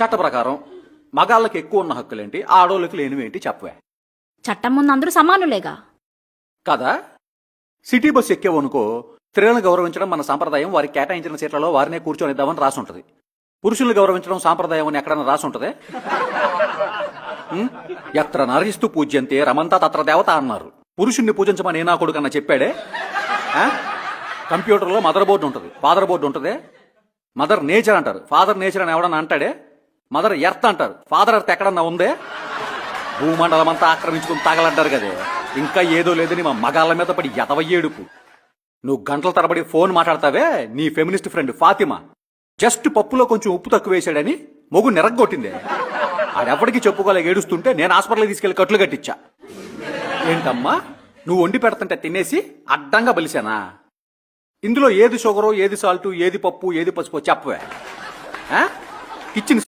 చట్ట ప్రకారం మగాళ్ళకి ఎక్కువ ఉన్న హక్కులేంటి, ఆడోళ్ళకి లేనివేంటి చెప్పవే. చట్టం ముందు అందరూ సమానులేగా. కదా, సిటీ బస్సు ఎక్కేవనుకో, స్త్రీలను గౌరవించడం మన సాంప్రదాయం, వారికి కేటాయించిన సీట్లలో వారినే కూర్చొనిద్దామని రాసి ఉంటుంది. పురుషుల్ని గౌరవించడం సాంప్రదాయం అని ఎక్కడన్నా రాసి ఉంటదే? ఎత్ర నరహిస్తూ పూజ్యంతే రమంతా తత్ర దేవత అన్నారు. పురుషుణ్ణి పూజించమని నా కొడుకన్నా చెప్పాడే? కంప్యూటర్లో మదర్ బోర్డు ఉంటుంది, ఫాదర్ బోర్డు ఉంటుంది. మదర్ నేచర్ అంటారు, ఫాదర్ నేచర్ అని ఎవడన్నా అంటాడే? మదర్ ఎర్త్ అంటారు, ఫాదర్ ఎర్త్ ఎక్కడన్నా ఉందే? భూమండలం అంతా ఆక్రమించుకుని తాగలంటారు కదే. ఇంకా ఏదో లేదని మా మగాళ్ళ మీద పడి ఎదవయ్యేడుపు. నువ్వు గంటల తరబడి ఫోన్ మాట్లాడతావే, నీ ఫెమినిస్ట్ ఫ్రెండ్ ఫాతిమా జస్ట్ పప్పులో కొంచెం ఉప్పు తక్కువ వేసాడని మొగు నిరగొట్టిందే. ఆడెప్పటికీ చెప్పుకోలేక ఏడుస్తుంటే నేను హాస్పిటల్కి తీసుకెళ్లి కట్లు కట్టించా. ఏంటమ్మా, నువ్వు వండి పెడుతుంటే తినేసి అడ్డంగా బలిసానా? ఇందులో ఏది షుగరో, ఏది సాల్టు, ఏది పప్పు, ఏది పసుపో చెప్పవే. కిచెన్